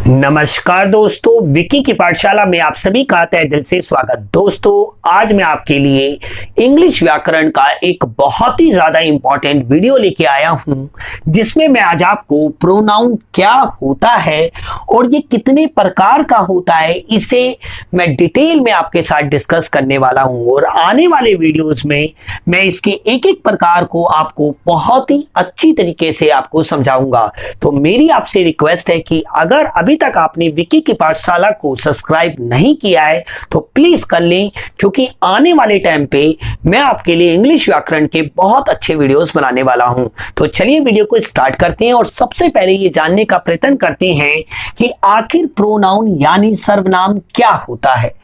नमस्कार दोस्तों, विकी की पाठशाला में आप सभी का तहे दिल से स्वागत। दोस्तों, आज मैं आपके लिए इंग्लिश व्याकरण का एक बहुत ही ज्यादा इंपॉर्टेंट वीडियो लेके आया हूं, जिसमें मैं आज आपको प्रोनाउन क्या होता है और ये कितने प्रकार का होता है, इसे मैं डिटेल में आपके साथ डिस्कस करने वाला हूं। और आने वाले वीडियोस में मैं इसके एक एक प्रकार को आपको बहुत ही अच्छी तरीके से आपको समझाऊंगा। तो मेरी आपसे रिक्वेस्ट है कि अगर अभी तक आपने विकी की पाठशाला को सब्सक्राइब नहीं किया है तो प्लीज कर लें, क्योंकि आने वाले टाइम पे मैं आपके लिए इंग्लिश व्याकरण के बहुत अच्छे वीडियोस बनाने वाला हूं। तो चलिए वीडियो को स्टार्ट करते हैं और सबसे पहले ये जानने का प्रयत्न करते हैं कि आखिर प्रोनाउन यानी सर्वनाम क्या होता है।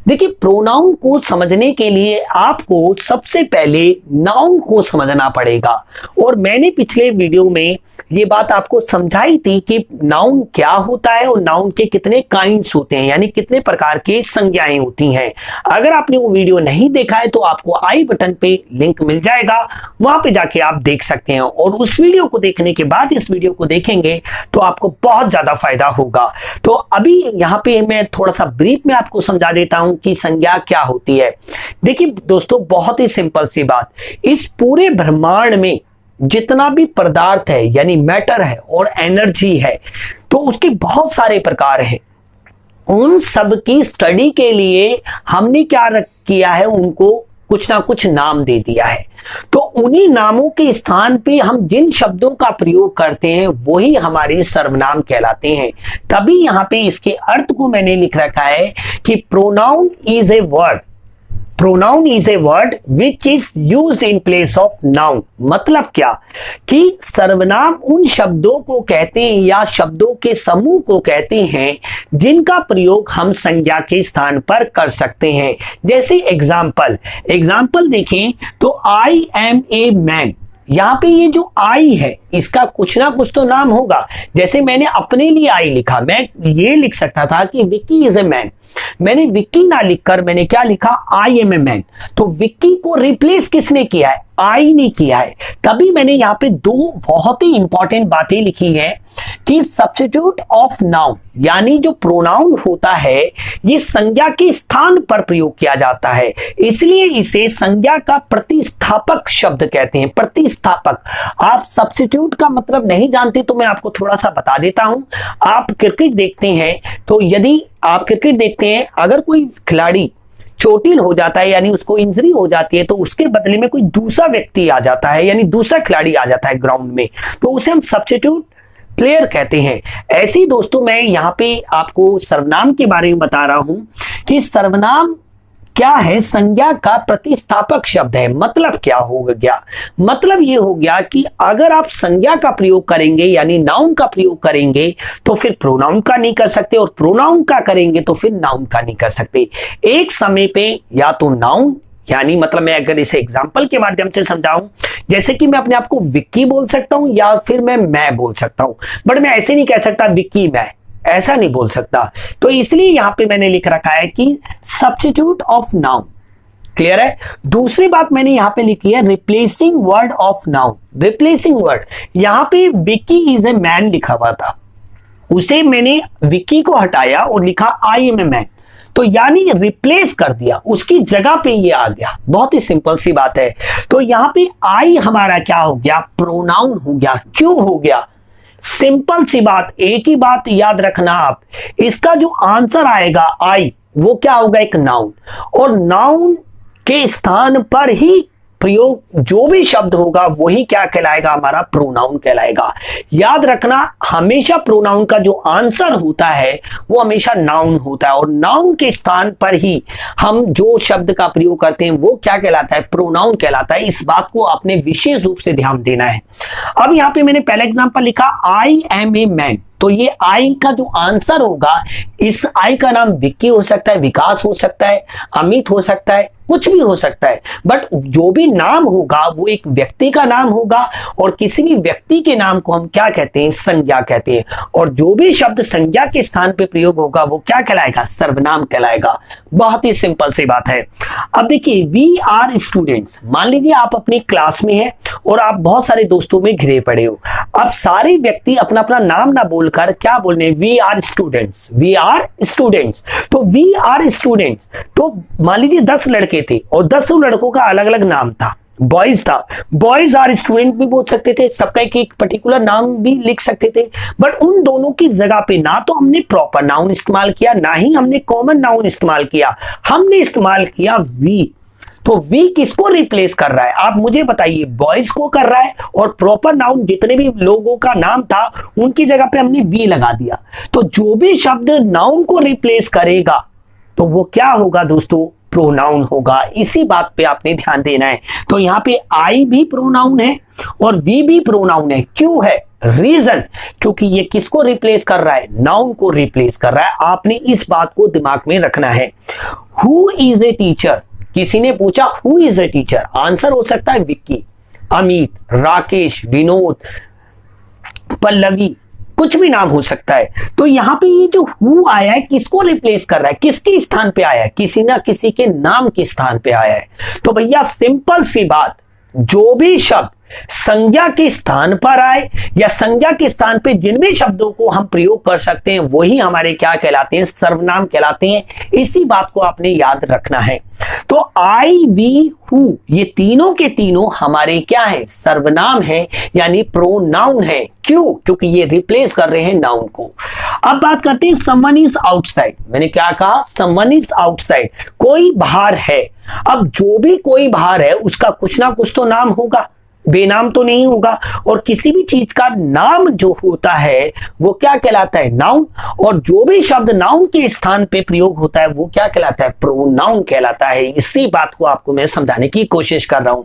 देखिए, प्रोनाउन को समझने के लिए आपको सबसे पहले नाउन को समझना पड़ेगा। और मैंने पिछले वीडियो में ये बात आपको समझाई थी कि नाउन क्या होता है और नाउन के कितने काइंड्स होते हैं, यानी कितने प्रकार के संज्ञाएं होती हैं। अगर आपने वो वीडियो नहीं देखा है तो आपको आई बटन पे लिंक मिल जाएगा, वहां पे जाके आप देख सकते हैं। और उस वीडियो को देखने के बाद इस वीडियो को देखेंगे तो आपको बहुत ज्यादा फायदा होगा। तो अभी यहाँ पे मैं थोड़ा सा ब्रीफ में आपको समझा देता हूं कि संज्ञा क्या होती है। देखिए दोस्तों, बहुत ही सिंपल सी बात, इस पूरे ब्रह्मांड में जितना भी पदार्थ है यानी मैटर है और एनर्जी है, तो उसके बहुत सारे प्रकार हैं। उन सब की स्टडी के लिए हमने क्या किया है, उनको कुछ ना कुछ नाम दे दिया है। तो उन्हीं नामों के स्थान पे हम जिन शब्दों का प्रयोग करते हैं वही हमारे सर्वनाम कहलाते हैं। तभी यहां पे इसके अर्थ को मैंने लिख रखा है कि pronoun is a word, pronoun is a word which is used in place of noun. मतलब क्या कि सर्वनाम उन शब्दों को कहते हैं या शब्दों के समूह को कहते हैं जिनका प्रयोग हम संज्ञा के स्थान पर कर सकते हैं। जैसे एग्जाम्पल देखें तो आई एम ए मैन, यहां पे ये जो आई है इसका कुछ ना कुछ तो नाम होगा। जैसे मैंने अपने लिए आई लिखा, मैं ये लिख सकता था कि विक्की इज ए मैन। मैंने विक्की ना लिखकर मैंने क्या लिखा, आई एम ए मैन। तो विक्की को रिप्लेस किसने किया है, आई ने किया है। तभी मैंने यहां पे दो बहुत ही इंपॉर्टेंट बातें लिखी हैं कि सब्स्टिट्यूट ऑफ नाउन, यानी जो प्रोनाउन होता है ये संज्ञा के स्थान पर प्रयोग किया जाता है, इसलिए इसे संज्ञा का प्रतिस्थापक शब्द कहते हैं। प्रतिस्थापक, आप सब्स्टिट्यूट का मतलब नहीं जानते तो मैं आपको थोड़ा सा बता देता हूं। आप क्रिकेट देखते हैं तो यदि आप क्रिकेट देखते हैं, अगर कोई खिलाड़ी चोटिल हो जाता है यानी उसको इंजरी हो जाती है, तो उसके बदले में कोई दूसरा व्यक्ति आ जाता है यानी दूसरा खिलाड़ी आ जाता है ग्राउंड में, तो उसे हम सब्स्टिट्यूट प्लेयर कहते हैं। ऐसे ही दोस्तों, मैं यहां पे आपको सर्वनाम के बारे में बता रहा हूं कि सर्वनाम क्या है, संज्ञा का प्रतिस्थापक शब्द है। मतलब क्या हो गया, मतलब ये हो गया कि अगर आप संज्ञा का प्रयोग करेंगे यानी नाउन का प्रयोग करेंगे तो फिर प्रोनाउन का नहीं कर सकते, और प्रोनाउन का करेंगे तो फिर नाउन का नहीं कर सकते। एक समय पे या तो नाउन, यानी मतलब मैं अगर इसे एग्जाम्पल के माध्यम से समझाऊं, जैसे कि मैं अपने आप को विक्की बोल सकता हूं या फिर मैं बोल सकता हूं, बट मैं ऐसे नहीं कह सकता विक्की मैं, ऐसा नहीं बोल सकता। तो इसलिए यहां पे मैंने लिख रखा है कि सब्स्टिट्यूट ऑफ नाउन। क्लियर है। दूसरी बात मैंने यहां पे लिखी है replacing word of noun. Replacing word, यहां पे विक्की इज ए मैन लिखा हुआ था, उसे मैंने विक्की को हटाया और लिखा आई एम ए मैन, तो यानी रिप्लेस कर दिया, उसकी जगह पे ये आ गया। बहुत ही सिंपल सी बात है। तो यहां पे आई हमारा क्या हो गया, प्रोनाउन हो गया। क्यों हो गया, सिंपल सी बात, एक ही बात याद रखना आप, इसका जो आंसर आएगा आई, वो क्या होगा, एक नाउन, और नाउन के स्थान पर ही प्रयोग जो भी शब्द होगा वही क्या कहलाएगा, हमारा प्रोनाउन कहलाएगा। याद रखना, हमेशा प्रोनाउन का जो आंसर होता है वो हमेशा नाउन होता है, और नाउन के स्थान पर ही हम जो शब्द का प्रयोग करते हैं वो क्या कहलाता है, प्रोनाउन कहलाता है। इस बात को आपने विशेष रूप से ध्यान देना है। अब यहां पे मैंने पहला एग्जांपल लिखा आई एम ए मैन, तो ये आई का जो आंसर होगा, इस आई का नाम विक्की हो सकता है, विकास हो सकता है, अमित हो सकता है, कुछ भी हो सकता है, बट जो भी नाम होगा वो एक व्यक्ति का नाम होगा, और किसी भी व्यक्ति के नाम को हम क्या कहते हैं, संज्ञा कहते हैं। और जो भी शब्द संज्ञा के स्थान पे प्रयोग होगा वो क्या कहलाएगा, सर्वनाम कहलाएगा। बहुत ही सिंपल सी बात है। अब देखिए वी आर स्टूडेंट्स, मान लीजिए आप अपनी क्लास में हैं और आप बहुत सारे दोस्तों में घिरे पड़े हो। अब सारे व्यक्ति अपना अपना नाम ना बोलकर क्या बोलने, we are students, we are students. तो वी आर स्टूडेंट्स, तो मान लीजिए 10 लड़के थे और 10 लड़कों का अलग अलग नाम था, बॉयज था, बॉयज आर स्टूडेंट भी बोल सकते थे, सबका एक पर्टिकुलर नाम भी लिख सकते थे। बट उन दोनों की जगह पे ना तो हमने प्रॉपर नाउन इस्तेमाल किया, ना ही हमने कॉमन नाउन इस्तेमाल किया, हमने इस्तेमाल किया वी। तो वी किसको रिप्लेस कर रहा है आप मुझे बताइए, बॉयज को कर रहा है, और प्रॉपर नाउन जितने भी लोगों का नाम था उनकी जगह पे हमने वी लगा दिया। तो जो भी शब्द नाउन को रिप्लेस करेगा तो वो क्या होगा दोस्तों, प्रोनाउन होगा। इसी बात पे आपने ध्यान देना है। तो यहां पे आई भी प्रोनाउन है और वी भी प्रोनाउन है। क्यों है, रीजन, क्योंकि ये किसको रिप्लेस कर रहा है, नाउन को रिप्लेस कर रहा है। आपने इस बात को दिमाग में रखना है। हु इज ए टीचर, किसी ने पूछा who is a teacher, answer हो सकता है विक्की, अमित, राकेश, विनोद, पल्लवी, कुछ भी नाम हो सकता है। तो यहां पे ये जो हु आया है किसको रिप्लेस कर रहा है, किसके स्थान पे आया है, किसी ना किसी के नाम के स्थान पे आया है। तो भैया सिंपल सी बात, जो भी शब्द संज्ञा के स्थान पर आए या संज्ञा के स्थान पे जिन भी शब्दों को हम प्रयोग कर सकते हैं वही हमारे क्या कहलाते हैं, सर्वनाम कहलाते हैं। इसी बात को आपने याद रखना है। तो आई, वी, हु, ये तीनों के तीनों हमारे क्या है, सर्वनाम है, यानी प्रोनाउन है। क्यों, क्योंकि ये रिप्लेस कर रहे हैं नाउन को। अब बात करते हैं समवन इज आउटसाइड। मैंने क्या कहा, समवन इज आउटसाइड, कोई बाहर है। अब जो भी कोई बाहर है उसका कुछ ना कुछ तो नाम होगा, बेनाम तो नहीं होगा। और किसी भी चीज का नाम जो होता है वो क्या कहलाता है, नाउन। और जो भी शब्द नाउन के स्थान पे प्रयोग होता है वो क्या कहलाता है, प्रोनाउन कहलाता है। इसी बात को आपको मैं समझाने की कोशिश कर रहा हूं।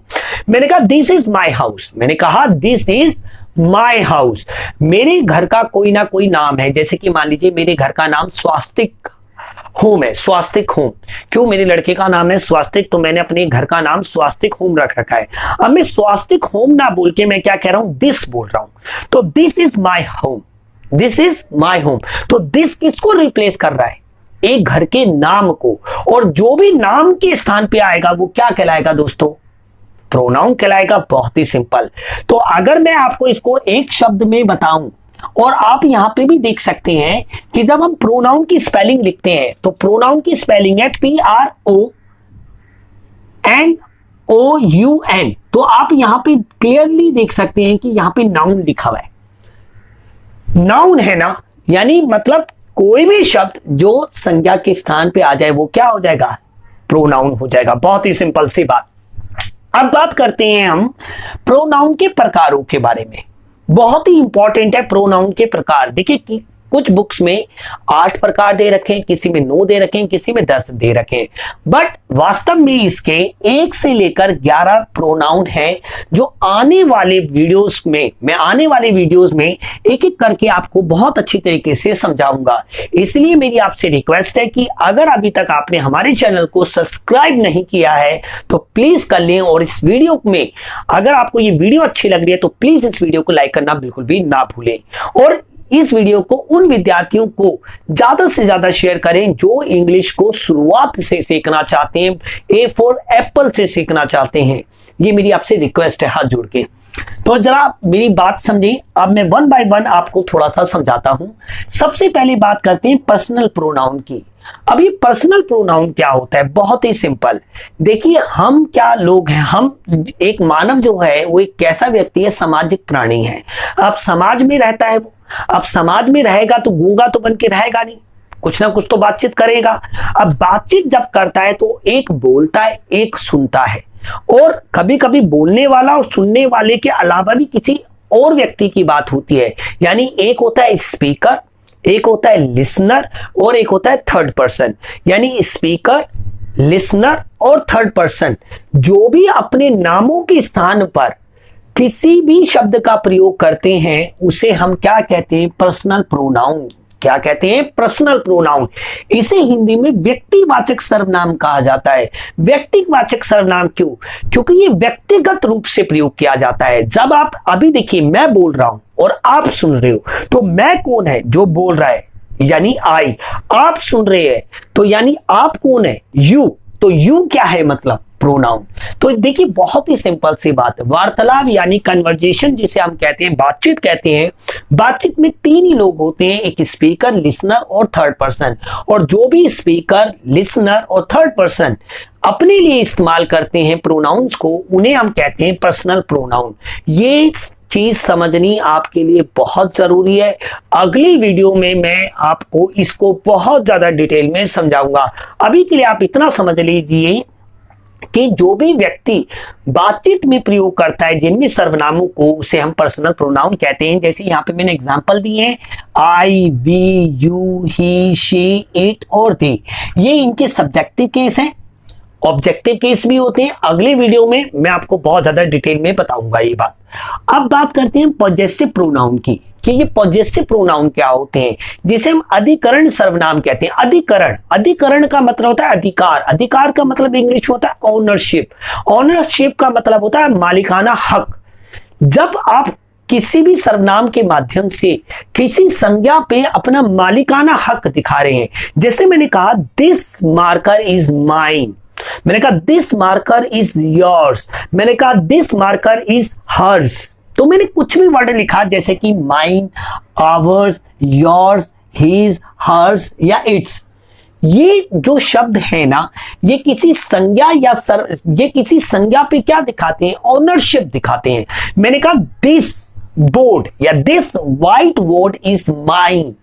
मैंने कहा दिस इज माई हाउस, मैंने कहा दिस इज माई हाउस, मेरे घर का कोई ना कोई नाम है। जैसे कि मान लीजिए मेरे घर का नाम स्वास्तिक होम है, स्वास्तिक होम। क्यों, मेरे लड़के का नाम है स्वास्तिक, तो मैंने अपने घर का नाम स्वास्तिक होम रख रखा है। अब मैं स्वास्तिक होम ना बोल के मैं क्या कह रहा हूं, दिस बोल रहा हूं। तो this is my home, this is my home. तो दिस किसको रिप्लेस कर रहा है, एक घर के नाम को। और जो भी नाम के स्थान पे आएगा वो क्या कहलाएगा दोस्तों, प्रोनाउन कहलाएगा। बहुत ही सिंपल। तो अगर मैं आपको इसको एक शब्द में बताऊं, और आप यहां पे भी देख सकते हैं कि जब हम प्रोनाउन की स्पेलिंग लिखते हैं तो प्रोनाउन की स्पेलिंग है PRONOUN। तो आप यहां पे क्लियरली देख सकते हैं कि यहां पे नाउन लिखा हुआ है, नाउन है ना, यानी मतलब कोई भी शब्द जो संज्ञा के स्थान पे आ जाए वो क्या हो जाएगा, प्रोनाउन हो जाएगा। बहुत ही सिंपल सी बात। अब बात करते हैं हम प्रोनाउन के प्रकारों के बारे में। बहुत ही इंपॉर्टेंट है प्रोनाउन के प्रकार। देखिए कि कुछ बुक्स में 8 प्रकार दे रखे हैं, किसी में 9 दे रखे हैं, किसी में 10 दे रखे हैं। बट वास्तव में इसके 1 से लेकर 11 प्रोनाउन हैं, जो आने वाले वीडियोस में, मैं आने वाले वीडियोस में एक एक करके आपको बहुत अच्छी तरीके से समझाऊंगा। इसलिए मेरी आपसे रिक्वेस्ट है कि अगर अभी तक आपने हमारे चैनल को सब्सक्राइब नहीं किया है तो प्लीज कर लें। और इस वीडियो में अगर आपको ये वीडियो अच्छी लग रही है तो प्लीज इस वीडियो को लाइक करना बिल्कुल भी ना भूलें। और इस वीडियो को उन विद्यार्थियों को ज्यादा से ज्यादा शेयर करें जो इंग्लिश को शुरुआत से सीखना चाहते हैं, ए फॉर एप्पल से सीखना चाहते हैं। ये मेरी आपसे रिक्वेस्ट है हाथ जोड़ के। तो जरा मेरी बात समझिए। अब मैं 1 बाय 1 आपको थोड़ा सा समझाता हूं। सबसे पहले बात करते हैं पर्सनल प्रोनाउन की। अब ये पर्सनल प्रोनाउन क्या होता है, बहुत ही सिंपल। देखिए हम क्या लोग हैं, हम एक मानव जो है वो एक कैसा व्यक्ति है, सामाजिक प्राणी है। अब समाज में रहता है वो, अब समाज में रहेगा तो गूंगा तो बन के रहेगा नहीं, कुछ ना कुछ तो बातचीत करेगा। अब बातचीत जब करता है तो एक बोलता है, एक सुनता है। और कभी कभी बोलने वाला और सुनने वाले के अलावा भी किसी और व्यक्ति की बात होती है। यानी एक होता है स्पीकर, एक होता है लिसनर और एक होता है थर्ड पर्सन। यानी स्पीकर, लिसनर और थर्ड पर्सन जो भी अपने नामों के स्थान पर किसी भी शब्द का प्रयोग करते हैं उसे हम क्या कहते हैं, पर्सनल प्रोनाउन। क्या कहते हैं, पर्सनल प्रोनाउन। इसे हिंदी में व्यक्तिवाचक सर्वनाम कहा जाता है। व्यक्तिवाचक सर्वनाम क्यों, क्योंकि ये व्यक्तिगत रूप से प्रयोग किया जाता है। जब आप अभी देखिए मैं बोल रहा हूं और आप सुन रहे हो तो मैं कौन है, जो बोल रहा है, यानी आई। आप सुन रहे हैं तो यानी आप कौन है, यू। तो यू क्या है मतलब प्रोनाउन। तो देखिए बहुत ही सिंपल सी बात है, वार्तालाप यानी कन्वर्जेशन जिसे हम कहते हैं, बातचीत कहते हैं। बातचीत में तीन ही लोग होते हैं, एक स्पीकर, लिसनर और थर्ड पर्सन। और जो भी स्पीकर, लिसनर और थर्ड पर्सन अपने लिए इस्तेमाल करते हैं प्रोनाउंस को, उन्हें हम कहते हैं पर्सनल प्रोनाउन। ये चीज समझनी आपके लिए बहुत जरूरी है। अगली वीडियो में मैं आपको इसको बहुत ज्यादा डिटेल में समझाऊंगा। अभी के लिए आप इतना समझ लीजिए कि जो भी व्यक्ति बातचीत में प्रयोग करता है जिनमें सर्वनामों को, उसे हम पर्सनल प्रोनाउन कहते हैं। जैसे यहां पे मैंने एग्जांपल दिए हैं, I, we, you, he, she, it और दी। ये इनके सब्जेक्टिव केस हैं, ऑब्जेक्टिव केस भी होते हैं। अगले वीडियो में मैं आपको बहुत ज्यादा डिटेल में बताऊंगा ये बात। अब बात करते हैं पॉजेसिव प्रोनाउन की, कि ये पॉजेसिव प्रोनाउन क्या होते हैं, जिसे हम अधिकरण सर्वनाम कहते हैं। अधिकरण, अधिकरण का मतलब होता है अधिकार, अधिकार का मतलब इंग्लिश में होता है ओनरशिप, ओनरशिप का मतलब होता है मालिकाना हक। जब आप किसी भी सर्वनाम के माध्यम से किसी संज्ञा पे अपना मालिकाना हक दिखा रहे हैं, जैसे मैंने कहा दिस मार्कर इज माइन, मैंने कहा दिस मार्कर इज योर्स, मैंने कहा दिस मार्कर इज हर्स। तो मैंने कुछ भी वर्ड लिखा जैसे कि mine, ours, yours, his, hers या इट्स, ये जो शब्द है ना, ये किसी संज्ञा या ये किसी संज्ञा पे क्या दिखाते हैं, ओनरशिप दिखाते हैं। मैंने कहा दिस बोर्ड या this white board is mine,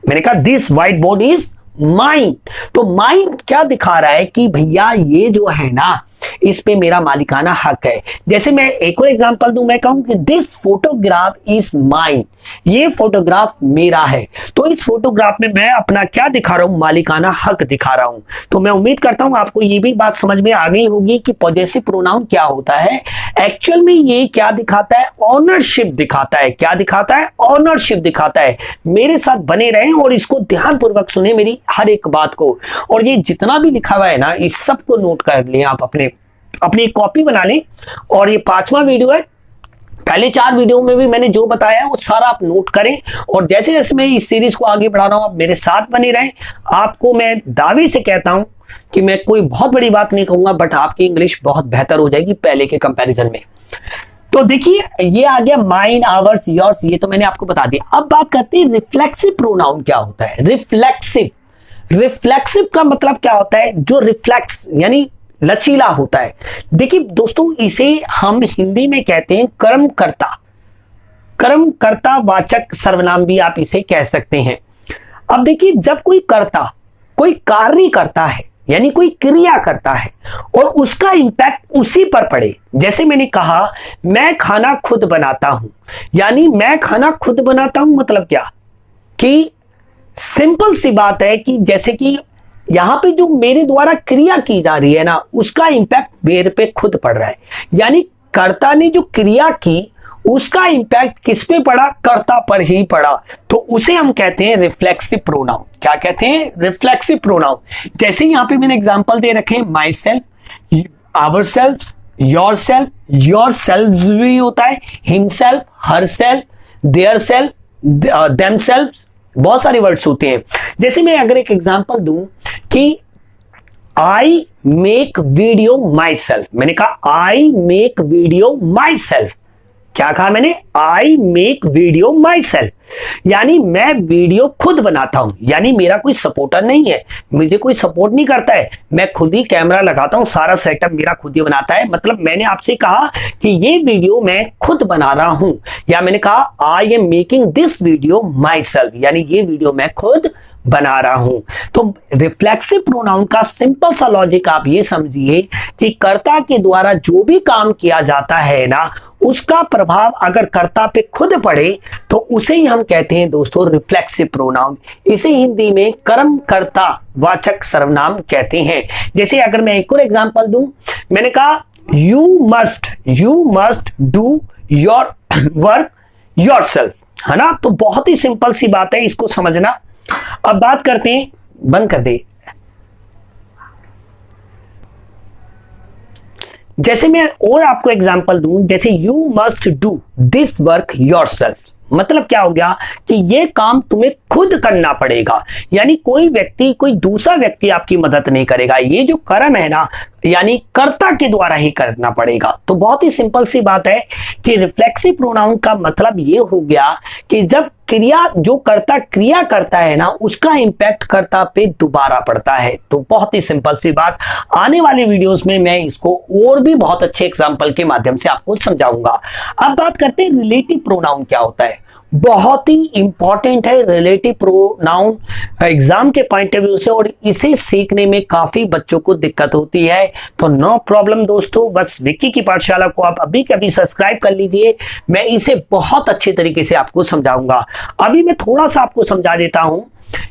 मैंने कहा this white board is mine. तो माइन क्या दिखा रहा है कि भैया ये जो है ना, इस पे मेरा मालिकाना हक है। जैसे मैं एक और एग्जांपल दूं, मैं कहूं कि दिस फोटोग्राफ इज माइन, ये फोटोग्राफ मेरा है। तो इस फोटोग्राफ में मैं अपना क्या दिखा रहा हूं, मालिकाना हक दिखा रहा हूं। तो मैं उम्मीद करता हूं आपको ये भी बात समझ में आ गई होगी कि पॉजेसिव प्रोनाउन क्या होता है। एक्चुअल में ये क्या दिखाता है, ऑनरशिप दिखाता है। क्या दिखाता है, ऑनरशिप दिखाता है। मेरे साथ बने रहें और इसको ध्यानपूर्वक सुने मेरी हर एक बात को। और ये जितना भी लिखा हुआ है ना, इस सबको नोट कर लें आप, अपनी कॉपी बना लें। और ये 5वां वीडियो है, पहले 4 वीडियो में भी मैंने जो बताया है वो सारा आप नोट करें। और जैसे जैसे मैं इस सीरीज को आगे बढ़ा रहा हूं, आप मेरे साथ बने रहें। आपको मैं दावे से कहता हूं कि मैं कोई बहुत बड़ी बात नहीं कहूंगा, बट आपकी इंग्लिश बहुत बेहतर हो जाएगी पहले के कंपैरिजन में। तो देखिए ये आ गया माइन, आवर्स, योर्स, ये तो मैंने आपको बता दिया। अब बात करते हैं रिफ्लेक्सिव प्रोनाउन क्या होता है। रिफ्लेक्सिव, रिफ्लेक्सिव का मतलब क्या होता है, जो रिफ्लेक्स यानी लचीला होता है। देखिए दोस्तों, इसे हम हिंदी में कहते हैं कर्मकर्ता, कर्मकर्ता वाचक सर्वनाम भी आप इसे कह सकते हैं। अब देखिए जब कोई कर्ता कोई कार्य करता है, यानी कोई क्रिया करता है और उसका इंपैक्ट उसी पर पड़े, जैसे मैंने कहा मैं खाना खुद बनाता हूं, यानी मैं खाना खुद बनाता हूं मतलब क्या, कि सिंपल सी बात है कि जैसे कि यहां पे जो मेरे द्वारा क्रिया की जा रही है ना, उसका इंपैक्ट मेरे पे खुद पड़ रहा है। यानी कर्ता ने जो क्रिया की उसका इंपैक्ट किस पे पड़ा, कर्ता पर ही पड़ा। तो उसे हम कहते हैं रिफ्लेक्सिव प्रोनाउन। क्या कहते हैं, रिफ्लेक्सिव प्रोनाउन। जैसे यहां पे मैंने एग्जांपल दे रखे हैं, myself, ourself, yourself, yourself भी होता है, himself, herself, their self, themself, बहुत सारे वर्ड्स होते हैं। जैसे मैं अगर एक एग्जांपल दूं कि I make video my self, मैंने कहा I make video my self. क्या कहा मैंने, I make video my self, यानी मैं वीडियो खुद बनाता हूं, यानी मेरा कोई सपोर्टर नहीं है, मुझे कोई सपोर्ट नहीं करता है, मैं खुद ही कैमरा लगाता हूं, सारा सेटअप मेरा खुद ही बनाता है। मतलब मैंने आपसे कहा कि ये वीडियो मैं खुद बना रहा हूं, या मैंने कहा I am making this video my self, यानी ये वीडियो मैं खुद बना रहा हूं। तो रिफ्लेक्सिव प्रोनाउन का सिंपल सा लॉजिक आप ये समझिए कि कर्ता के द्वारा जो भी काम किया जाता है ना, उसका प्रभाव अगर कर्ता पे खुद पड़े तो उसे ही हम कहते हैं दोस्तों रिफ्लेक्सिव प्रोनाउन। इसे हिंदी में कर्मकर्ता वाचक सर्वनाम कहते हैं। जैसे अगर मैं एक और एग्जांपल दूं, मैंने कहा you must do your work yourself, है ना। तो बहुत ही सिंपल सी बात है, इसको समझना। अब बात करते हैं, बंद कर दे। जैसे मैं और आपको एग्जांपल दूं, जैसे you must do this work yourself, मतलब क्या हो गया कि ये काम तुम्हें खुद करना पड़ेगा, यानी कोई व्यक्ति, कोई दूसरा व्यक्ति आपकी मदद नहीं करेगा। ये जो कर्म है ना, यानी कर्ता के द्वारा ही करना पड़ेगा। तो बहुत ही सिंपल सी बात है कि रिफ्लेक्सिव प्रोनाउन का मतलब ये हो गया कि जब क्रिया, जो कर्ता क्रिया करता है ना, उसका इंपैक्ट कर्ता पे दोबारा पड़ता है। तो बहुत ही सिंपल सी बात, आने वाले वीडियोस में मैं इसको और भी बहुत अच्छे एग्जांपल के माध्यम से आपको समझाऊंगा। अब बात करते हैं रिलेटिव प्रोनाउन क्या होता है। बहुत ही इंपॉर्टेंट है रिलेटिव प्रोनाउन एग्जाम के पॉइंट ऑफ व्यू से, और इसे सीखने में काफी बच्चों को दिक्कत होती है। तो नो प्रॉब्लम दोस्तों, बस विक्की की पाठशाला को आप अभी कभी सब्सक्राइब कर लीजिए, मैं इसे बहुत अच्छे तरीके से आपको समझाऊंगा। अभी मैं थोड़ा सा आपको समझा देता हूं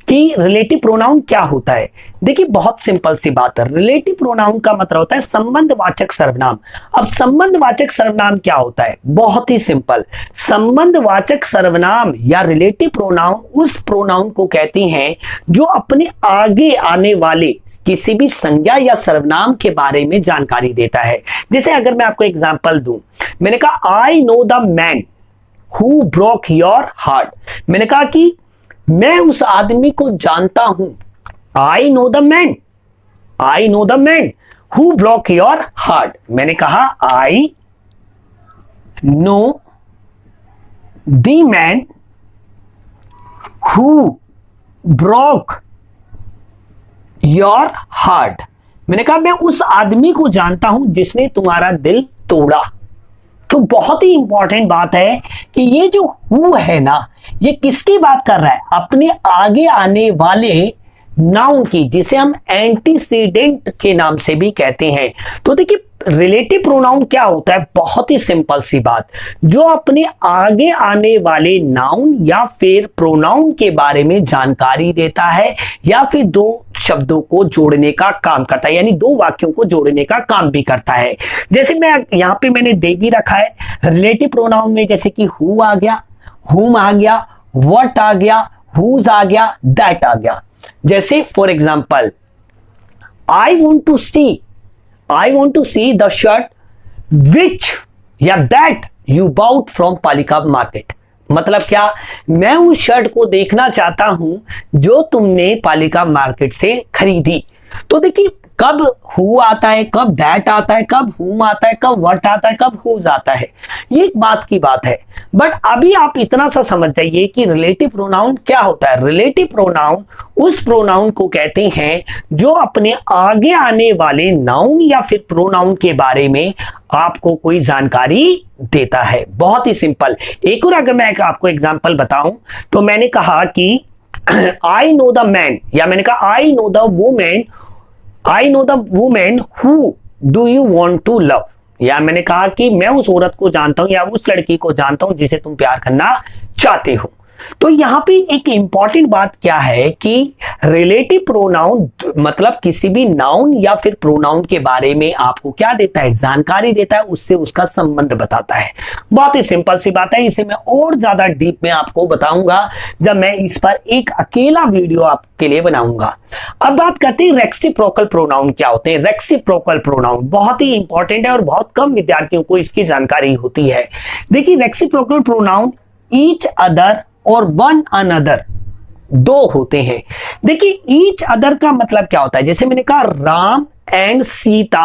कि रिलेटिव प्रोनाउन क्या होता है। देखिए बहुत सिंपल सी बात है, रिलेटिव प्रोनाउन का मतलब होता है संबंधवाचक सर्वनाम। अब संबंधवाचक सर्वनाम क्या होता है, बहुत ही सिंपल। संबंधवाचक सर्वनाम या रिलेटिव प्रोनाउन उस प्रोनाउन को कहते हैं जो अपने आगे आने वाले किसी भी संज्ञा या सर्वनाम के बारे में जानकारी देता है। जैसे अगर मैं आपको एग्जांपल दूं, मैंने कहा I know the man who broke your heart. मैंने कहा कि मैं उस आदमी को जानता हूं, आई know the man, I know the man who broke your heart. मैंने कहा I know the man who broke your heart. मैंने कहा मैं उस आदमी को जानता हूं जिसने तुम्हारा दिल तोड़ा। तो बहुत ही इंपॉर्टेंट बात है कि ये जो हु है ना, ये किसकी बात कर रहा है, अपने आगे आने वाले नाउन की, जिसे हम एंटीसीडेंट के नाम से भी कहते हैं। तो देखिए रिलेटिव प्रोनाउन क्या होता है, बहुत ही सिंपल सी बात, जो अपने आगे आने वाले नाउन या फिर प्रोनाउन के बारे में जानकारी देता है, या फिर दो शब्दों को जोड़ने का काम करता है, यानी दो वाक्यों को जोड़ने का काम भी करता है। जैसे मैं यहां पे मैंने दे भी रखा है रिलेटिव प्रोनाउन में, जैसे कि हु आ गया, हुम आ गया, व्हाट आ गया, हुज आ गया, दैट आ गया। जैसे for example I want to see the shirt which या that you bought from Palika market. मतलब क्या, मैं उस शर्ट को देखना चाहता हूं जो तुमने पालिका मार्केट से खरीदी। तो देखिए कब हु आता है, कब दैट आता है, कब हुम आता है, कब व्हाट आता है, कब हुज आता है, ये एक बात की बात है। बट अभी आप इतना सा समझ जाइए कि रिलेटिव प्रोनाउन क्या होता है। रिलेटिव प्रोनाउन उस प्रोनाउन को कहते हैं जो अपने आगे आने वाले नाउन या फिर प्रोनाउन के बारे में आपको कोई जानकारी देता है। बहुत ही सिंपल। एक और अगर मैं आपको एग्जाम्पल बताऊं, तो मैंने कहा कि आई नो द मैन, या मैंने कहा I know the women, I know the women who do you want to love. या मैंने कहा कि मैं उस औरत को जानता हूं या उस लड़की को जानता हूं जिसे तुम प्यार करना चाहते हो। तो यहां पे एक इंपॉर्टेंट बात क्या है कि रिलेटिव प्रोनाउन मतलब किसी भी नाउन या फिर प्रोनाउन के बारे में आपको क्या देता है, जानकारी देता है, उससे उसका संबंध बताता है। बहुत ही सिंपल सी बात है। इसे मैं और ज्यादा डीप में आपको बताऊंगा जब मैं इस पर एक अकेला वीडियो आपके लिए बनाऊंगा। अब बात करते हैं रेसिप्रोकल प्रोनाउन क्या होते हैं। रेसिप्रोकल प्रोनाउन बहुत ही इंपॉर्टेंट है और बहुत कम विद्यार्थियों को इसकी जानकारी होती है। देखिए रेसिप्रोकल प्रोनाउन ईच अदर और वन अनदर दो होते हैं। देखिए ईच अदर का मतलब क्या होता है, जैसे मैंने कहा Ram and Sita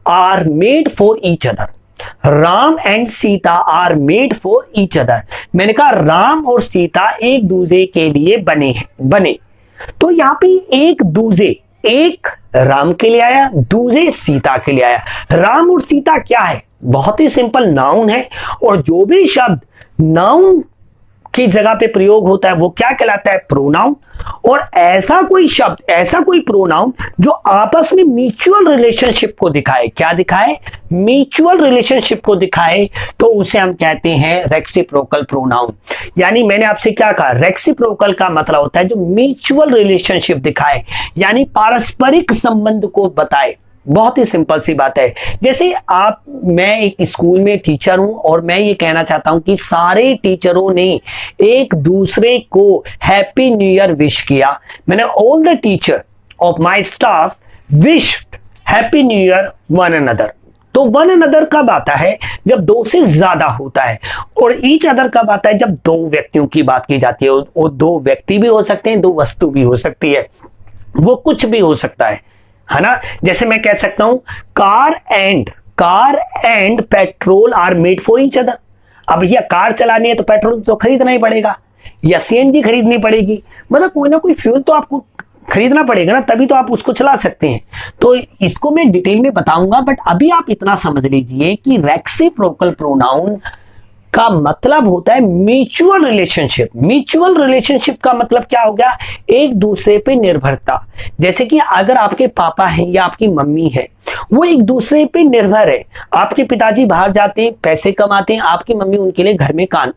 are made for each other. Ram and Sita are made for each other. मैंने कहा राम और सीता एक दूसरे के लिए बने। तो यहां पे एक दूसरे, एक राम के लिए आया, दूसरे सीता के लिए आया। राम और सीता क्या है, बहुत ही सिंपल, नाउन है। और जो भी शब्द नाउन की जगह पे प्रयोग होता है वो क्या कहलाता है, प्रोनाउन। और ऐसा कोई शब्द, ऐसा कोई प्रोनाउन जो आपस में म्यूचुअल रिलेशनशिप को दिखाए, क्या दिखाए, म्यूचुअल रिलेशनशिप को दिखाए, तो उसे हम कहते हैं रेसिप्रोकल प्रोनाउन। यानी मैंने आपसे क्या कहा, रेसिप्रोकल का मतलब होता है जो म्यूचुअल रिलेशनशिप दिखाए, यानी पारस्परिक संबंध को बताए। बहुत ही सिंपल सी बात है। जैसे मैं एक स्कूल में टीचर हूं और मैं ये कहना चाहता हूं कि सारे टीचरों ने एक दूसरे को हैप्पी न्यू ईयर विश किया। मैंने all the teacher of my staff wished happy new year one another. तो तो वन अनदर कब आता है? जब दो से ज्यादा होता है। और ईच अदर कब आता है? जब दो व्यक्तियों की बात की जाती है। वो दो व्यक्ति भी हो सकते हैं, दो वस्तु भी हो सकती है, वो कुछ भी हो सकता है ना। जैसे मैं कह सकता हूं car and petrol are made for each other. अब भैया कार चलानी है तो पेट्रोल तो खरीदना ही पड़ेगा या सीएनजी खरीदनी पड़ेगी, मतलब कोई ना कोई फ्यूल तो आपको खरीदना पड़ेगा ना, तभी तो आप उसको चला सकते हैं। तो इसको मैं डिटेल में बताऊंगा, बट अभी आप इतना समझ लीजिए कि रेसिप्रोकल प्रोनाउन का मतलब होता है म्यूचुअल रिलेशनशिप। म्यूचुअल रिलेशनशिप का मतलब क्या हो गया? एक दूसरे पे निर्भरता। जैसे कि अगर आपके पापा हैं या आपकी मम्मी है, वो एक दूसरे पे निर्भर है। आपके पिताजी बाहर जाते हैं, पैसे कमाते हैं, आपकी मम्मी उनके लिए घर में काम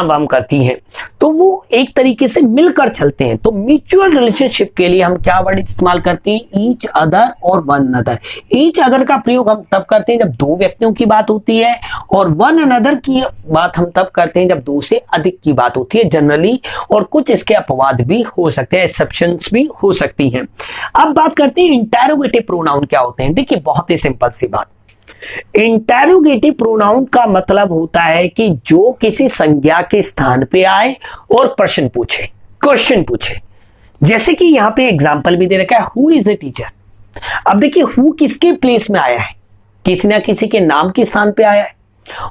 वाम करती हैं, तो वो एक तरीके से मिलकर चलते हैं। तो म्यूचुअल रिलेशनशिप के लिए हम क्या वर्ड इस्तेमाल करते हैं? ईच अदर और वन अनदर। ईच अदर का प्रयोग हम तब करते हैं जब दो व्यक्तियों की बात होती है, और वन अनदर की बात हम तब करते हैं जब दो से अधिक की बात होती है जनरली। और कुछ इसके अपवाद भी हो सकते हैं, एक्सेप्शंस भी हो सकती हैं। अब बात करते हैं इंटेरोगेटिव प्रोनाउन क्या होते हैं। देखिए बहुत ही सिंपल सी बात, इंटेरोगेटिव प्रोनाउन का मतलब होता है कि जो किसी संज्ञा के स्थान पे आए और प्रश्न पूछे, क्वेश्चन पूछे। जैसे कि यहां पे एग्जांपल भी दे रखा है, हु इज ए टीचर। अब देखिए हु किसके प्लेस में आया है? किसी ना किसी के नाम के स्थान पे आया है,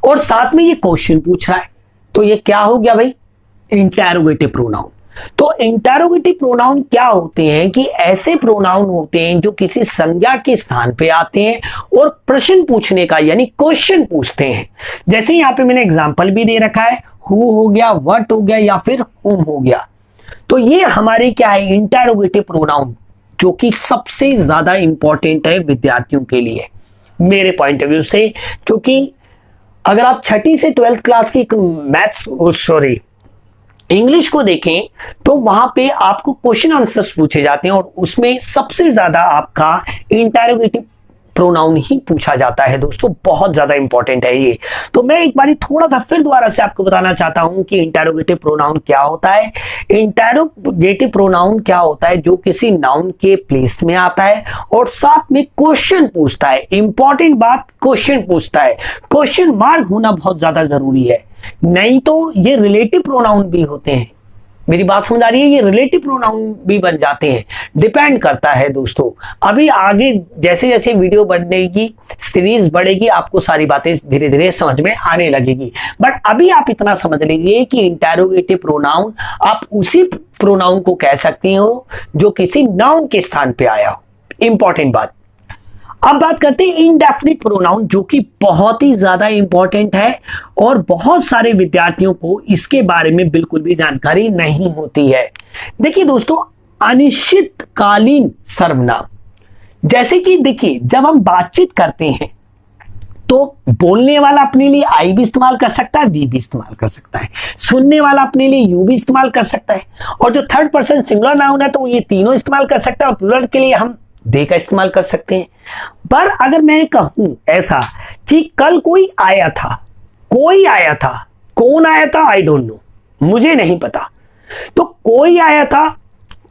और साथ में ये क्वेश्चन पूछ रहा है, तो ये क्या हो गया भाई? Interrogative pronoun. तो इंटेरोगेटिव प्रोनाउन क्या होते हैं कि ऐसे प्रोनाउन होते हैं जो किसी संज्ञा के स्थान पे आते हैं और प्रश्न पूछने का यानी क्वेश्चन पूछते हैं। जैसे यहां पे मैंने एग्जांपल भी दे रखा है, हु हो गया, व्हाट हो गया, या फिर हुम हो गया। तो ये हमारे क्या है? इंटेरोगेटिव प्रोनाउन, जो कि सबसे ज्यादा इंपॉर्टेंट है विद्यार्थियों के लिए मेरे पॉइंट ऑफ व्यू से। क्योंकि अगर आप 6ठी से 12th क्लास की इंग्लिश को देखें तो वहां पे आपको क्वेश्चन आंसर्स पूछे जाते हैं, और उसमें सबसे ज्यादा आपका इंटेरोगेटिव प्रोनाउन ही पूछा जाता है। दोस्तों बहुत ज्यादा इंपॉर्टेंट है ये। तो मैं एक बार थोड़ा सा फिर दोबारा से आपको बताना चाहता हूं कि इंटेरोगेटिव प्रोनाउन क्या होता है। इंटेरोगेटिव प्रोनाउन क्या होता है? जो किसी नाउन के प्लेस में आता है और साथ में क्वेश्चन पूछता है। इंपॉर्टेंट बात, क्वेश्चन पूछता है। क्वेश्चन मार्क होना बहुत ज्यादा जरूरी है, नहीं तो ये रिलेटिव प्रोनाउन भी होते हैं। मेरी बात समझ आ रही है? ये रिलेटिव प्रोनाउन भी बन जाते हैं, डिपेंड करता है दोस्तों। अभी आगे जैसे जैसे वीडियो बढ़ेगी, सीरीज बढ़ेगी, आपको सारी बातें धीरे धीरे समझ में आने लगेगी। बट अभी आप इतना समझ लीजिए कि इंटेरोगेटिव प्रोनाउन आप उसी प्रोनाउन को कह सकते हो जो किसी नाउन के स्थान पे आया हो। इंपॉर्टेंट बात। अब बात करते हैं इनडेफिनिट प्रोनाउन, जो कि बहुत ही ज्यादा इंपॉर्टेंट है और बहुत सारे विद्यार्थियों को इसके बारे में बिल्कुल भी जानकारी नहीं होती है। देखिए दोस्तों, अनिश्चितकालीन सर्वनाम, जैसे कि देखिए जब हम बातचीत करते हैं तो बोलने वाला अपने लिए आई भी इस्तेमाल कर सकता है, वी भी इस्तेमाल कर सकता है। सुनने वाला अपने लिए यू भी इस्तेमाल कर सकता है, और जो थर्ड पर्सन सिंगुलर नाउन है तो ये तीनों इस्तेमाल कर सकता है, और प्लूरल के लिए हम दे का इस्तेमाल कर सकते हैं। पर अगर मैं कहूं ऐसा कि कल कोई आया था, कोई आया था, कौन आया था आई डोंट नो, मुझे नहीं पता। तो कोई आया था,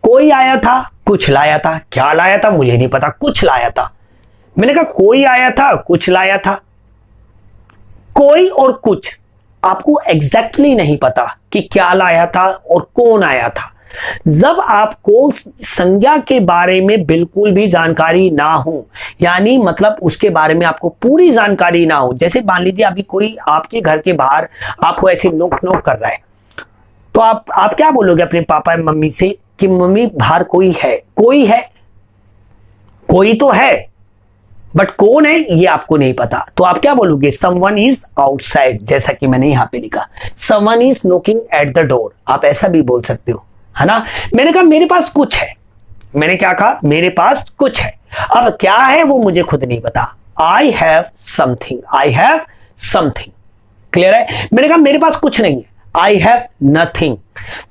कोई आया था, कुछ लाया था। क्या लाया था मुझे नहीं पता, कुछ लाया था। मैंने कहा कोई आया था, कुछ लाया था। कोई और कुछ आपको एग्जैक्टली नहीं पता कि क्या लाया था और कौन आया था। जब आपको संज्ञा के बारे में बिल्कुल भी जानकारी ना हो, यानी मतलब उसके बारे में आपको पूरी जानकारी ना हो, जैसे मान लीजिए अभी कोई आपके घर के बाहर आपको ऐसे नोक नोक कर रहा है, तो आप क्या बोलोगे अपने पापा मम्मी से कि मम्मी बाहर कोई है? कोई है, कोई तो है, बट कौन है ये आपको नहीं पता। तो आप क्या बोलोगे? समवन इज आउटसाइड, जैसा कि मैंने यहां पे लिखा, someone is knocking at the door. आप ऐसा भी बोल सकते हो, है ना। मैंने कहा मेरे पास कुछ है। मैंने क्या कहा? मेरे पास कुछ है। अब क्या है वो मुझे खुद नहीं पता। I have something, I have something. Clear है? मैंने कहा मेरे पास कुछ नहीं है, आई हैव नथिंग।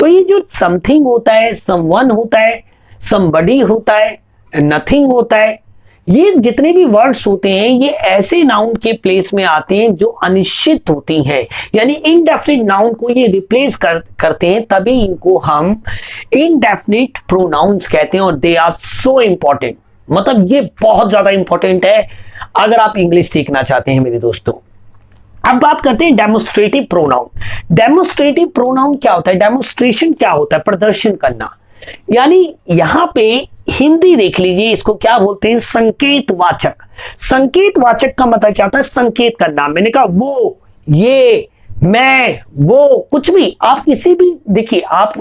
तो ये जो समथिंग होता है, समवन होता है, समबडी होता है, नथिंग होता है, ये जितने भी वर्ड्स होते हैं ये ऐसे नाउन के प्लेस में आते हैं जो अनिश्चित होती हैं, यानी इनडेफिनिट नाउन को ये रिप्लेस करते हैं, तभी इनको हम इनडेफिनिट प्रोनाउंस कहते हैं। और दे आर सो इंपॉर्टेंट, मतलब ये बहुत ज्यादा इंपॉर्टेंट है। अगर आप इंग्लिश सीखना चाहते हैं मेरे दोस्तों। अब बात करते हैं डेमोस्ट्रेटिव प्रोनाउन। डेमोस्ट्रेटिव प्रोनाउन क्या होता है? डेमोस्ट्रेशन क्या होता है? प्रदर्शन करना। यानी यहां पे हिंदी देख लीजिए, इसको क्या बोलते हैं? संकेतवाचक। संकेतवाचक का मतलब क्या होता है? संकेत करना। मैंने कहा वो, ये, मैं, वो, कुछ भी आप किसी भी, देखिए आप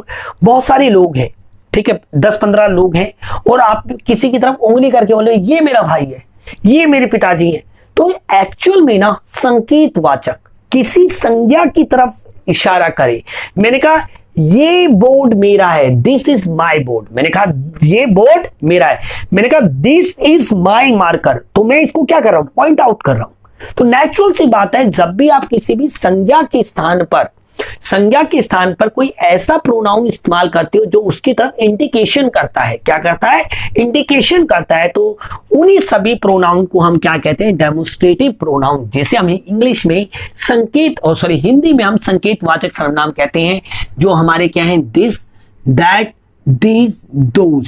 बहुत सारे लोग हैं, ठीक है, 10-15 लोग हैं, और आप किसी की तरफ उंगली करके बोले ये मेरा भाई है, ये मेरे पिताजी हैं, तो एक्चुअल में ना संकेतवाचक किसी संज्ञा की तरफ इशारा करे। मैंने कहा ये बोर्ड मेरा है, दिस इज माई बोर्ड। मैंने कहा ये बोर्ड मेरा है। मैंने कहा दिस इज माई मार्कर, तो मैं इसको क्या कर रहा हूं? पॉइंट आउट कर रहा हूं। तो नेचुरल सी बात है, जब भी आप किसी भी संज्ञा के स्थान पर कोई ऐसा प्रोनाउन इस्तेमाल करते हो जो उसकी तरफ इंडिकेशन करता है, क्या करता है? इंडिकेशन करता है, तो उन्हीं सभी प्रोनाउन को हम क्या कहते हैं? डेमोस्ट्रेटिव प्रोनाउन, जिसे हम इंग्लिश में हिंदी में हम संकेतवाचक सर्वनाम कहते हैं, जो हमारे क्या हैं? This, that, these, those,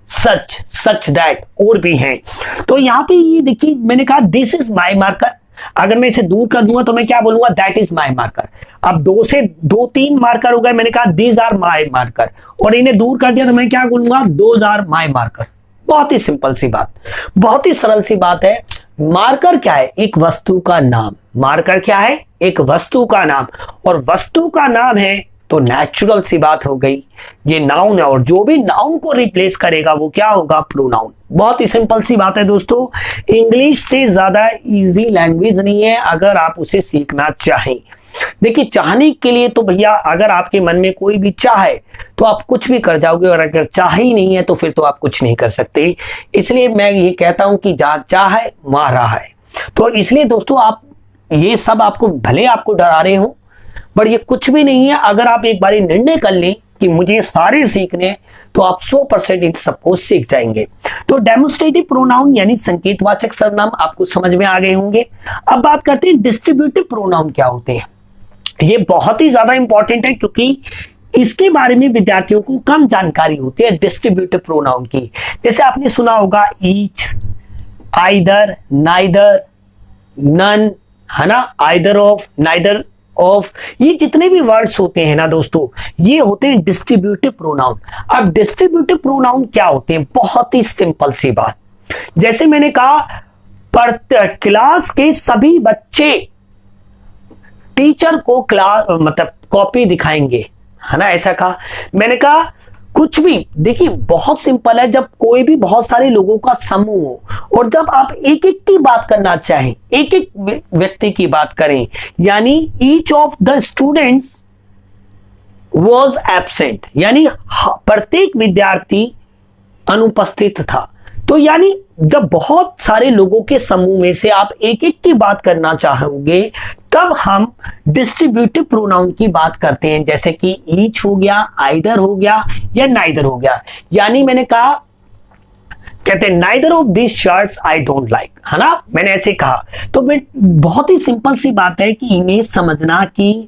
such that, और भी हैं। तो यहां पे ये देखिए, मैंने कहा दिस इज माई मार्कर। अगर मैं इसे दूर कर दूंगा तो मैं क्या बोलूंगा? That is my marker. अब 2 से 2-3 मार्कर हो गए, मैंने कहा दीज आर माई मार्कर, और इन्हें दूर कर दिया तो मैं क्या बोलूंगा? Those are my marker. बहुत ही सिंपल सी बात, बहुत ही सरल सी बात है। मार्कर क्या है? एक वस्तु का नाम। मार्कर क्या है? एक वस्तु का नाम, और वस्तु का नाम है तो नेचुरल सी बात हो गई, ये नाउन है, और जो भी नाउन को रिप्लेस करेगा वो क्या होगा? प्रोनाउन। बहुत ही सिंपल सी बात है दोस्तों। इंग्लिश से ज्यादा इजी लैंग्वेज नहीं है अगर आप उसे सीखना चाहें। देखिए, चाहने के लिए तो भैया, अगर आपके मन में कोई भी चाह है तो आप कुछ भी कर जाओगे, और अगर चाह ही नहीं है तो फिर तो आप कुछ नहीं कर सकते। इसलिए मैं ये कहता हूं कि जहां चाह है वहां राह है। तो इसलिए दोस्तों, आप ये सब आपको, भले आपको डरा रहे हो, बट ये कुछ भी नहीं है। अगर आप एक बार निर्णय कर लें कि मुझे सारे सीखने, तो आप 100% इन सबको सीख जाएंगे। तो डेमोस्ट्रेटिव प्रोनाउन यानी संकेतवाचक सर्वनाम आपको समझ में आ गए होंगे। अब बात करते हैं डिस्ट्रीब्यूटिव प्रोनाउन क्या होते हैं। ये बहुत ही ज्यादा इंपॉर्टेंट है, क्योंकि इसके बारे में विद्यार्थियों को कम जानकारी होती है डिस्ट्रीब्यूटिव प्रोनाउन की। जैसे आपने सुना होगा ईच, आइदर, नाइदर, नन, है ना, आइदर ऑफ, नाइदर ऑफ, ये जितने भी वर्ड्स होते हैं ना दोस्तों, ये होते हैं डिस्ट्रीब्यूटिव प्रोनाउन। अब डिस्ट्रीब्यूटिव प्रोनाउन क्या होते हैं? बहुत ही सिंपल सी बात। जैसे मैंने कहा, क्लास के सभी बच्चे टीचर को क्लास मतलब कॉपी दिखाएंगे, है ना, ऐसा कहा। मैंने कहा कुछ भी, देखिए बहुत सिंपल है, जब कोई भी बहुत सारे लोगों का समूह हो और जब आप एक एक की बात करना चाहें, एक एक व्यक्ति की बात करें, यानी each of the students was absent, यानी प्रत्येक विद्यार्थी अनुपस्थित था। तो यानी जब बहुत सारे लोगों के समूह में से आप एक एक की बात करना चाहोगे, तब हम डिस्ट्रीब्यूटिव प्रोनाउन की बात करते हैं, जैसे कि ईच हो गया, आइदर हो गया, या नाइदर हो गया। यानी मैंने कहा, कहते हैं neither of this shirts I don't like, है ना, मैंने ऐसे कहा। तो मैं बहुत ही सिंपल सी बात है कि इन्हें समझना कि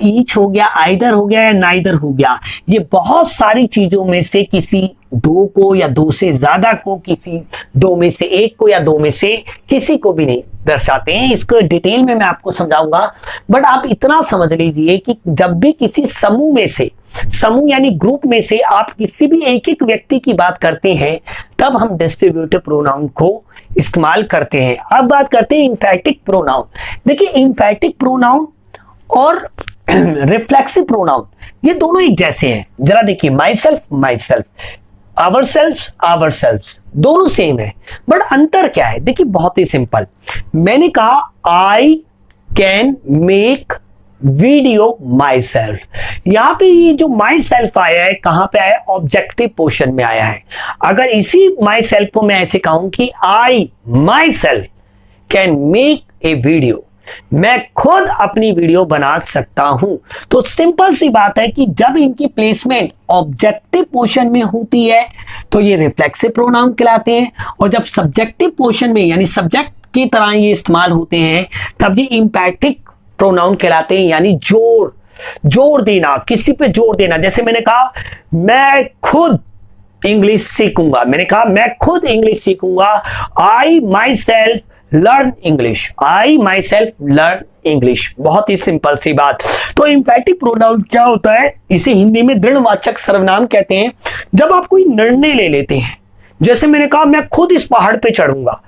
ईच हो गया, आइदर हो गया या नाइदर हो गया, ये बहुत सारी चीजों में से किसी दो को या दो से ज्यादा को, किसी दो में से एक को या दो में से किसी को भी नहीं दर्शाते हैं। इसको डिटेल में मैं आपको समझाऊंगा, बट आप इतना समझ लीजिए कि जब भी किसी समूह में से, समूह यानी ग्रुप में से आप किसी भी एक एक व्यक्ति की बात करते हैं, तब हम डिस्ट्रीब्यूटिव प्रोनाउन को इस्तेमाल करते हैं। अब बात करते हैं इंफैटिक प्रोनाउन। देखिए, इंफैटिक प्रोनाउन और रिफ्लेक्सिव प्रोनाउन ये दोनों एक जैसे हैं। जरा देखिए, myself, myself, ourself, दोनों सेम है, बट अंतर क्या है? देखिए बहुत ही सिंपल। मैंने कहा I can make video myself, यहां पे ये जो माई सेल्फ आया है, कहां पे आया है? ऑब्जेक्टिव पोर्शन में आया है। अगर इसी माई सेल्फ को मैं ऐसे कहूं कि I myself can make a video, मैं खुद अपनी वीडियो बना सकता हूं, तो सिंपल सी बात है कि जब इनकी प्लेसमेंट ऑब्जेक्टिव पोर्शन में होती है तो ये रिफ्लेक्सिव प्रोनाउन कहलाते हैं, और जब सब्जेक्टिव पोर्शन में यानी सब्जेक्ट की तरह ये इस्तेमाल होते हैं तब ये इंफैटिक प्रोनाउन कहलाते हैं, यानी जोर देना, किसी पे जोर देना। जैसे मैंने कहा मैं खुद इंग्लिश सीखूंगा, मैंने कहा मैं खुद इंग्लिश सीखूंगा, I myself learn English, I myself learn English. बहुत ही सिंपल सी बात। तो इंफैटिक प्रोनाउन क्या होता है? इसे हिंदी में दृढ़वाचक सर्वनाम कहते हैं। जब आप कोई निर्णय ले लेते हैं, जैसे मैंने कहा मैं खुद इस पहाड़ पे चढ़ूंगा,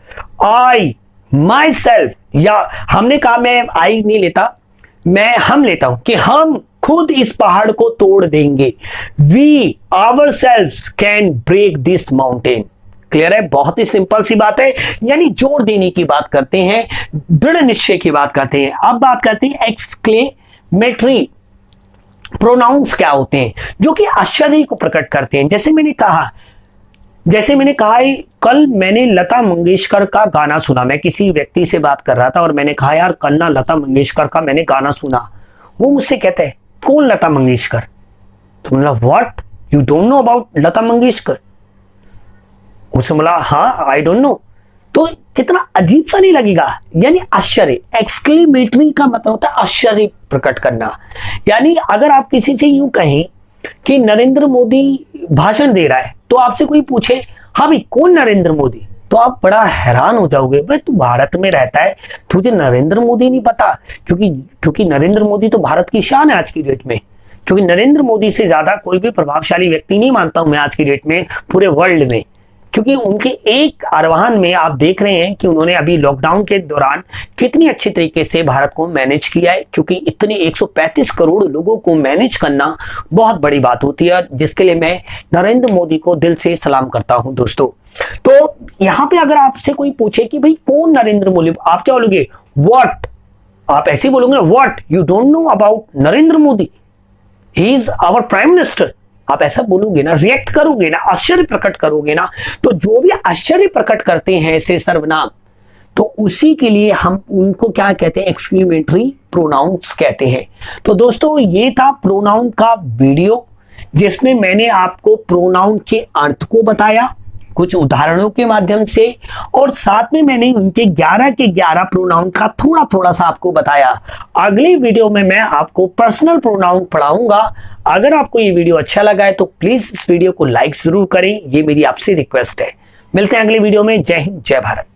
आई माई सेल्फ, या हमने कहा मैं आई नहीं लेता, हम लेता हूं कि हम खुद इस पहाड़ को तोड़ देंगे। We ourself can break this mountain. Clear है? बहुत ही सिंपल सी बात है। यानी जोर देने की बात करते हैं, दृढ़ निश्चय की बात करते हैं। अब बात करते हैं एक्सक्लेमेटरी प्रोनाउंस क्या होते हैं, जो कि आश्चर्य को प्रकट करते हैं। जैसे मैंने कहा कल मैंने लता मंगेशकर का गाना सुना। मैं किसी व्यक्ति से बात कर रहा था और मैंने कहा यार कल ना लता मंगेशकर का मैंने गाना सुना। वो मुझसे कहते हैं कौन लता मंगेशकर? तो बोला what, you don't know about Lata Mangeshkar? उसे बोला हाँ आई डोंट नो। तो कितना अजीब सा नहीं लगेगा? यानी आश्चर्य। एक्सक्लेमेटरी का मतलब होता है आश्चर्य प्रकट करना। यानी अगर आप किसी से यूं कहें कि नरेंद्र मोदी भाषण दे रहा है, तो आपसे कोई पूछे हाँ भाई कौन नरेंद्र मोदी, तो आप बड़ा हैरान हो जाओगे। भाई तू भारत में रहता है, तुझे नरेंद्र मोदी नहीं पता? क्योंकि नरेंद्र मोदी तो भारत की शान है आज की डेट में। क्योंकि नरेंद्र मोदी से ज्यादा कोई भी प्रभावशाली व्यक्ति नहीं मानता हूं मैं आज की डेट में पूरे वर्ल्ड में। क्योंकि उनके एक आह्वान में आप देख रहे हैं कि उन्होंने अभी लॉकडाउन के दौरान कितनी अच्छी तरीके से भारत को मैनेज किया है। क्योंकि इतने 135 करोड़ लोगों को मैनेज करना बहुत बड़ी बात होती है, जिसके लिए मैं नरेंद्र मोदी को दिल से सलाम करता हूं दोस्तों। तो यहां पे अगर आपसे कोई पूछे कि भाई कौन नरेंद्र मोदी, आप क्या बोलोगे? व्हाट। आप ऐसे बोलोगे what, you don't know about Narendra Modi, he is our prime minister. आप ऐसा बोलोगे ना, रिएक्ट करोगे ना, आश्चर्य प्रकट करोगे ना। तो जो भी आश्चर्य प्रकट करते हैं ऐसे सर्वनाम, तो उसी के लिए हम उनको क्या कहते हैं? एक्सक्लेमेटरी प्रोनाउंस कहते हैं। तो दोस्तों ये था प्रोनाउन का वीडियो, जिसमें मैंने आपको प्रोनाउन के अर्थ को बताया कुछ उदाहरणों के माध्यम से, और साथ में मैंने उनके 11 के 11 प्रोनाउन का थोड़ा सा आपको बताया। अगली वीडियो में मैं आपको पर्सनल प्रोनाउन पढ़ाऊंगा। अगर आपको ये वीडियो अच्छा लगा है तो प्लीज इस वीडियो को लाइक जरूर करें, ये मेरी आपसे रिक्वेस्ट है। मिलते हैं अगली वीडियो में। जय हिंद, जय भारत।